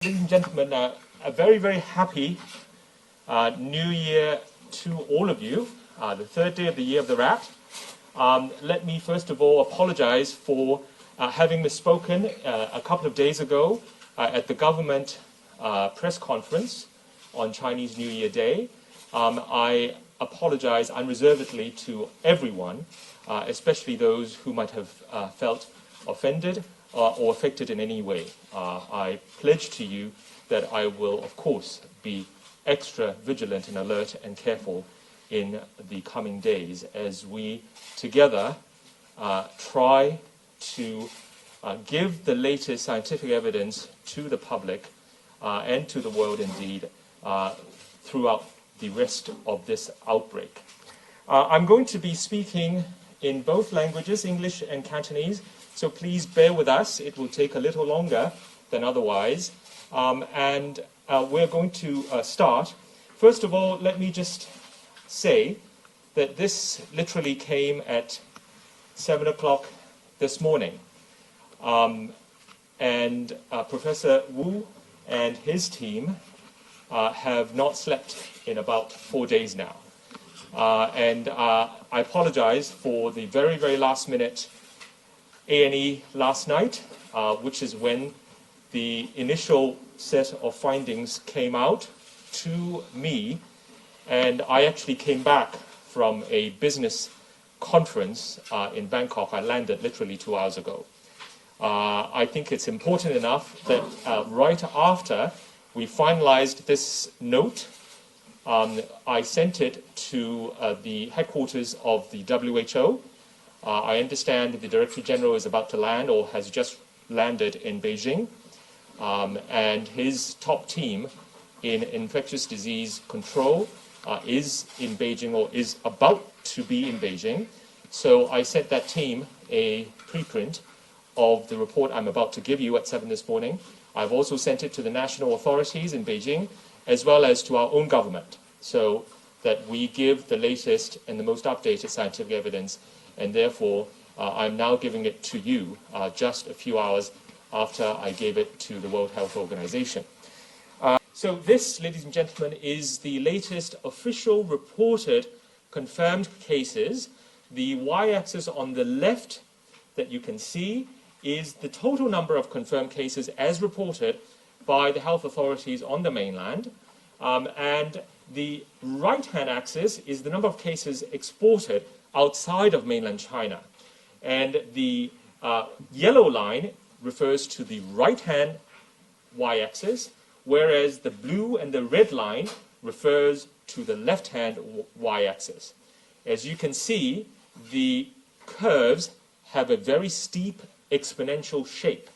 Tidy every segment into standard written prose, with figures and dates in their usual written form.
Ladies and gentlemen, a very, very happy New Year to all of you, the third day of the Year of the Rat. Let me first of all apologize for having misspoken a couple of days ago at the government press conference on Chinese New Year Day. I apologize unreservedly to everyone, especially those who might have felt offended or affected in any way. I pledge to you that I will, of course, be extra vigilant and alert and careful in the coming days as we together try to give the latest scientific evidence to the public and to the world indeed throughout the rest of this outbreak. I'm going to be speaking in both languages, English and Cantonese, so please bear with us. It will take a little longer than otherwise. And we're going to start. First of all, let me just say that this literally came at 7 o'clock this morning. And Professor Wu and his team have not slept in about 4 days now. And I apologize for the very, very last minute A&E last night, which is when the initial set of findings came out to me, and I actually came back from a business conference in Bangkok. I landed literally 2 hours ago. I think it's important enough that right after we finalized this note, I sent it to the headquarters of the WHO. I understand the Director General is about to land or has just landed in Beijing, and his top team in infectious disease control is in Beijing or is about to be in Beijing. So I sent that team a preprint of the report I'm about to give you at 7 this morning. I've also sent it to the national authorities in Beijing as well as to our own government so that we give the latest and the most updated scientific evidence. And therefore, I'm now giving it to you just a few hours after I gave it to the World Health Organization. So this, ladies and gentlemen, is the latest official reported confirmed cases. The y-axis on the left that you can see is the total number of confirmed cases as reported by the health authorities on the mainland. And the right-hand axis is the number of cases exported outside of mainland China. And the yellow line refers to the right-hand y-axis, whereas the blue and the red line refers to the left-hand y-axis. As you can see, the curves have a very steep exponential shape,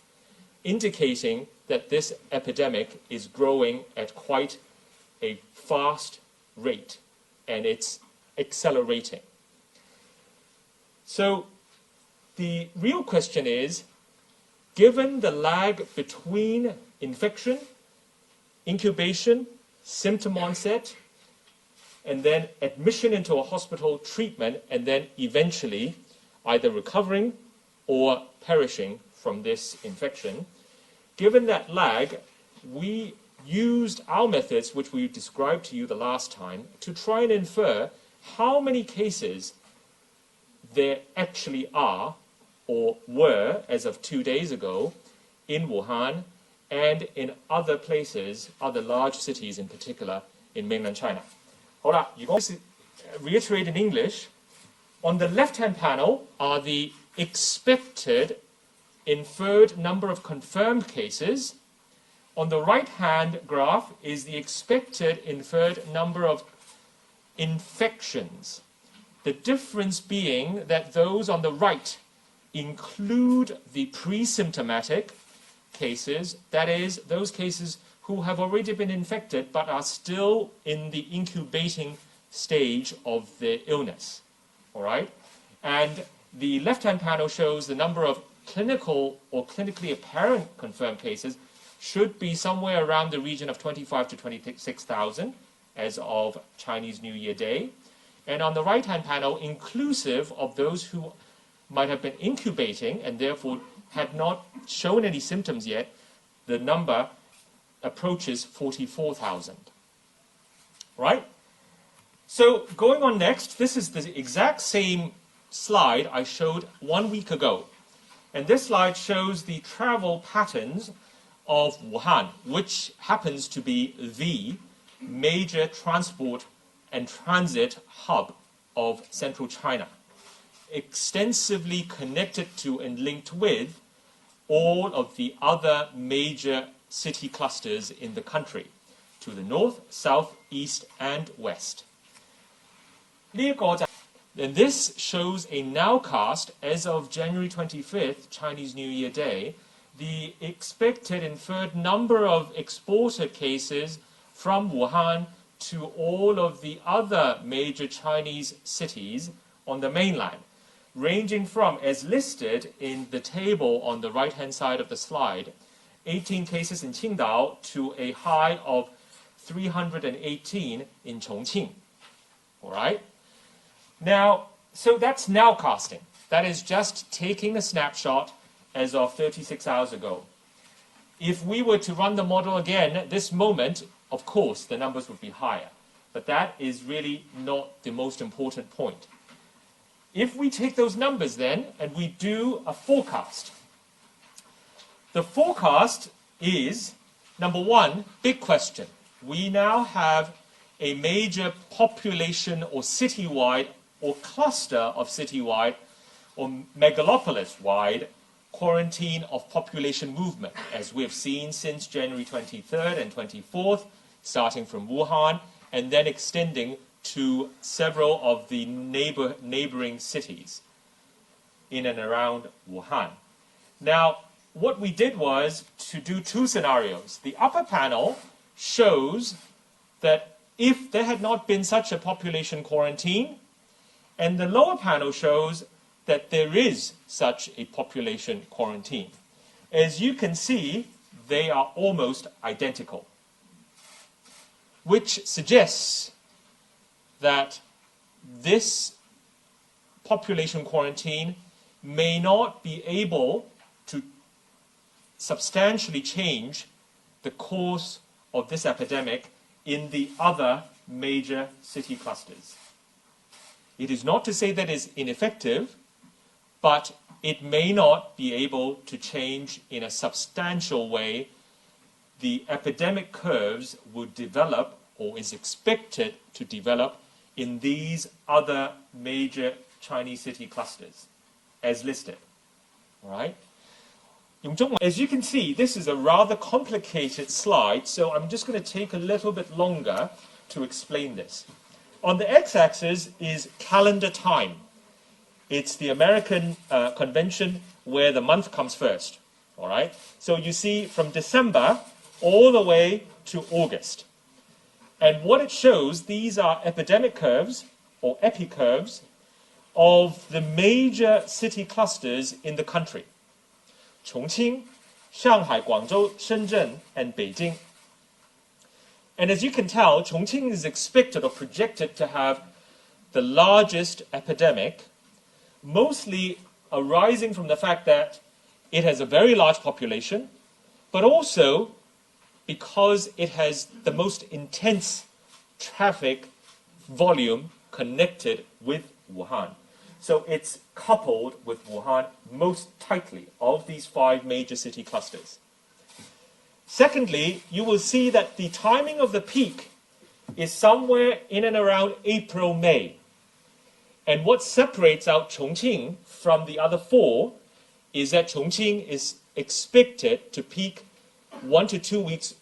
indicating that this epidemic is growing at quite a fast rate, and it's accelerating. So the real question is, given the lag between infection, incubation, symptom onset, and then admission into a hospital, treatment, and then eventually either recovering or perishing from this infection, given that lag, we used our methods, which we described to you the last time, to try and infer how many cases there actually are or were as of 2 days ago in Wuhan and in other places, other large cities in particular in mainland China. 好啦，如果reiterate in English, on the left-hand panel are the expected inferred number of confirmed cases. On the right-hand graph is the expected inferred number of infections. The difference being that those on the right include the pre-symptomatic cases, that is, those cases who have already been infected but are still in the incubating stage of the illness. All right? And the left-hand panel shows the number of clinical or clinically apparent confirmed cases should be somewhere around the region of 25 to 26,000 as of Chinese New Year Day. And on the right-hand panel, inclusive of those who might have been incubating and therefore had not shown any symptoms yet, the number approaches 44,000. Right? So going on next, this is the exact same slide I showed 1 week ago. And this slide shows the travel patterns of Wuhan, which happens to be the major transport and transit hub of central China, extensively connected to and linked with all of the other major city clusters in the country, to the north, south, east, and west. And this shows a nowcast as of January 25th, Chinese New Year Day, the expected inferred number of exported cases from Wuhan to all of the other major Chinese cities on the mainland, ranging from, as listed in the table on the right-hand side of the slide, 18 cases in Qingdao to a high of 318 in Chongqing. All right? Now, so that's nowcasting. That is just taking a snapshot as of 36 hours ago. If we were to run the model again at this moment, of course, the numbers would be higher. But that is really not the most important point. If we take those numbers then, and we do a forecast, the forecast is, number one, big question. We now have a major population or citywide or cluster of citywide or megalopolis-wide quarantine of population movement, as we've seen since January 23rd and 24th, starting from Wuhan, and then extending to several of the neighboring cities in and around Wuhan. Now, what we did was to do two scenarios. The upper panel shows that if there had not been such a population quarantine, and the lower panel shows that there is such a population quarantine. As you can see, they are almost identical, which suggests that this population quarantine may not be able to substantially change the course of this epidemic in the other major city clusters. It is not to say that it's ineffective, but it may not be able to change in a substantial way. The epidemic curves would develop, or is expected to develop, in these other major Chinese city clusters, as listed. All right? As you can see, this is a rather complicated slide, so I'm just going to take a little bit longer to explain this. On the x-axis is calendar time. It's the American convention where the month comes first. All right? So you see from December all the way to August. And what it shows, these are epidemic curves, or epi-curves, of the major city clusters in the country. Chongqing, Shanghai, Guangzhou, Shenzhen, and Beijing. And as you can tell, Chongqing is expected or projected to have the largest epidemic, mostly arising from the fact that it has a very large population, but also because it has the most intense traffic volume connected with Wuhan. So it's coupled with Wuhan most tightly of these 5 major city clusters. Secondly, you will see that the timing of the peak is somewhere in and around April, May. And what separates out Chongqing from the other 4 is that Chongqing is expected to peak 1 to 2 weeks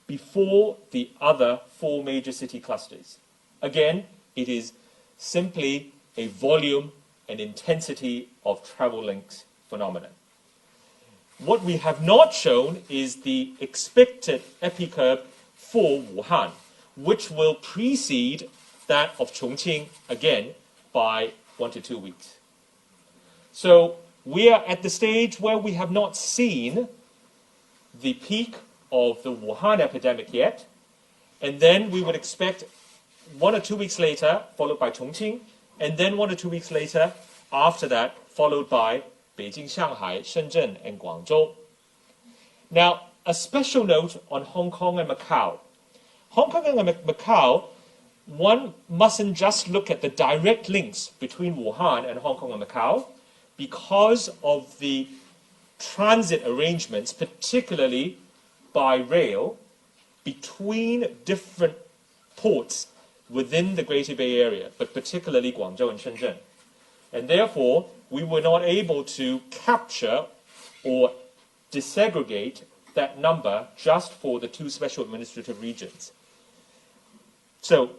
before the other 4 major city clusters. Again, it is simply a volume and intensity of travel links phenomenon. What we have not shown is the expected epicurve for Wuhan, which will precede that of Chongqing again by 1 to 2 weeks. So we are at the stage where we have not seen the peak of the Wuhan epidemic yet, and then we would expect 1 or 2 weeks later, followed by Chongqing, and then 1 or 2 weeks later, after that, followed by Beijing, Shanghai, Shenzhen, and Guangzhou. Now, a special note on Hong Kong and Macau. Hong Kong and Macau, one mustn't just look at the direct links between Wuhan and Hong Kong and Macau because of the transit arrangements, particularly by rail, between different ports within the Greater Bay Area, but particularly Guangzhou and Shenzhen. And therefore, we were not able to capture or disaggregate that number just for the two special administrative regions. So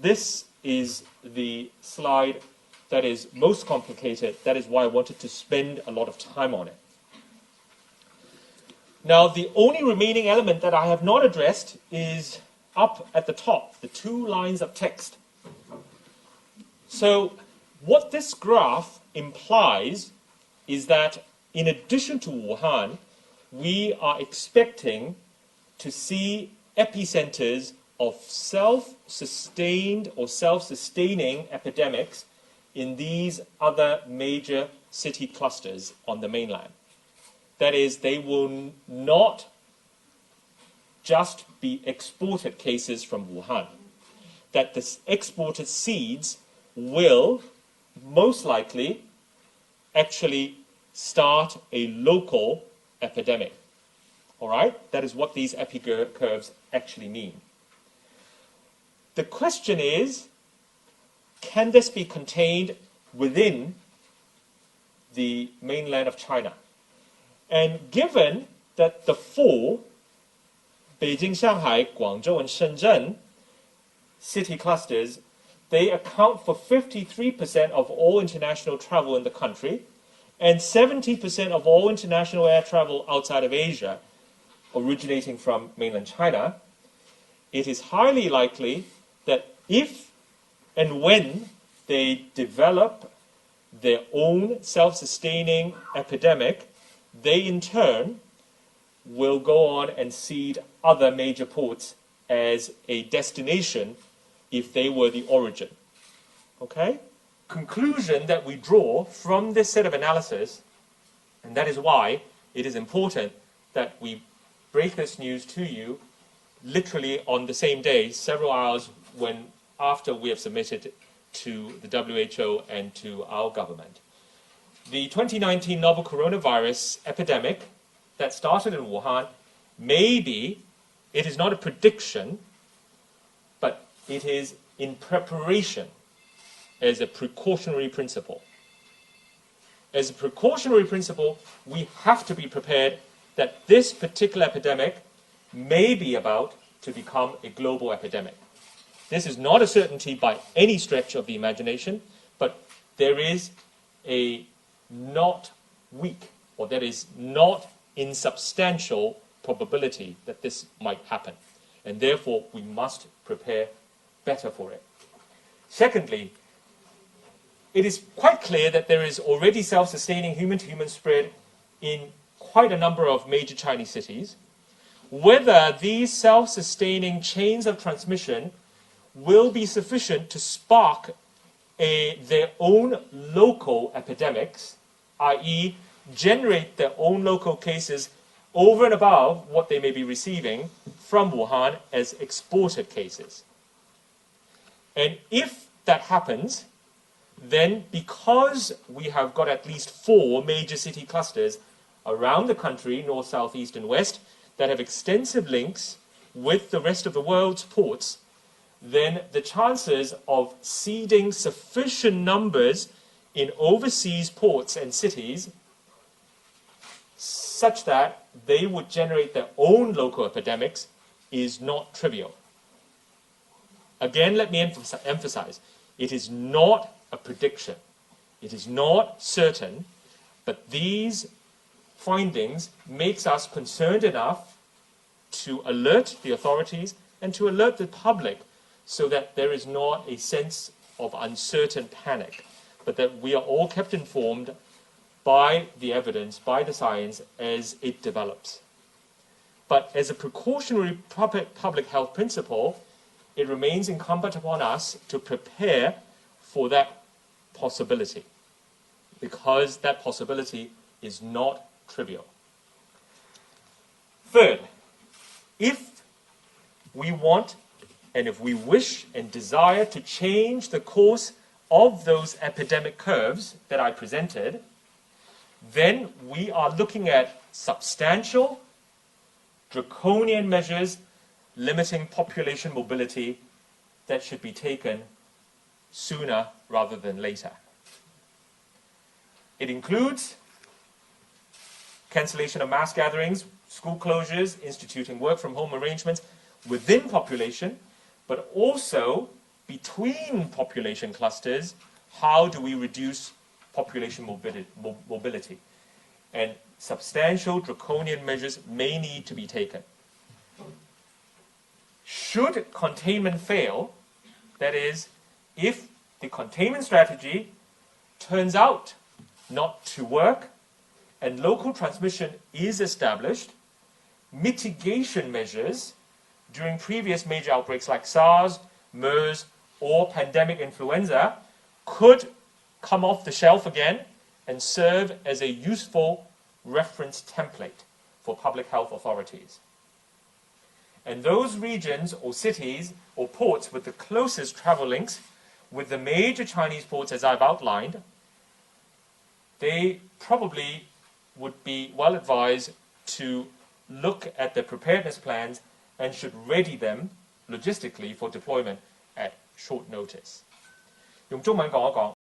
this is the slide that is most complicated. That is why I wanted to spend a lot of time on it. Now, the only remaining element that I have not addressed is up at the top, the two lines of text. So what this graph implies is that in addition to Wuhan, we are expecting to see epicenters of self-sustained or self-sustaining epidemics in these other major city clusters on the mainland. That is, they will not just be exported cases from Wuhan. That the exported seeds will most likely actually start a local epidemic. All right? That is what these epicurves actually mean. The question is, can this be contained within the mainland of China? And given that the four, Beijing, Shanghai, Guangzhou, and Shenzhen city clusters, they account for 53% of all international travel in the country, and 70% of all international air travel outside of Asia originating from mainland China, it is highly likely that if and when they develop their own self-sustaining epidemic, they in turn will go on and seed other major ports as a destination if they were the origin. Okay? Conclusion that we draw from this set of analysis, and that is why it is important that we break this news to you literally on the same day, several hours after we have submitted to the WHO and to our government. The 2019 novel coronavirus epidemic that started in Wuhan, maybe it is not a prediction, but it is in preparation as a precautionary principle. As a precautionary principle, we have to be prepared that this particular epidemic may be about to become a global epidemic. This is not a certainty by any stretch of the imagination, but there is a not weak, or there is not insubstantial probability that this might happen. And therefore, we must prepare better for it. Secondly, it is quite clear that there is already self-sustaining human-to-human spread in quite a number of major Chinese cities. Whether these self-sustaining chains of transmission will be sufficient to spark their own local epidemics, i.e. generate their own local cases over and above what they may be receiving from Wuhan as exported cases. And if that happens, then because we have got at least 4 major city clusters around the country, north, south, east, and west, that have extensive links with the rest of the world's ports, then the chances of seeding sufficient numbers in overseas ports and cities such that they would generate their own local epidemics is not trivial. Again, let me emphasize, it is not a prediction. It is not certain, but these findings makes us concerned enough to alert the authorities and to alert the public so that there is not a sense of uncertain panic, but that we are all kept informed by the evidence, by the science as it develops. But as a precautionary public health principle, it remains incumbent upon us to prepare for that possibility, because that possibility is not trivial. Third, if we want and if we wish and desire to change the course of those epidemic curves that I presented, then we are looking at substantial, draconian measures limiting population mobility that should be taken sooner rather than later. It includes cancellation of mass gatherings, school closures, instituting work-from-home arrangements within population, but also between population clusters. How do we reduce population mobility? And substantial draconian measures may need to be taken. Should containment fail, that is, if the containment strategy turns out not to work and local transmission is established, mitigation measures during previous major outbreaks like SARS, MERS, or pandemic influenza could come off the shelf again and serve as a useful reference template for public health authorities. And those regions or cities or ports with the closest travel links with the major Chinese ports, as I've outlined, they probably would be well advised to look at their preparedness plans and should ready them logistically for deployment at short notice. 用中文講一講。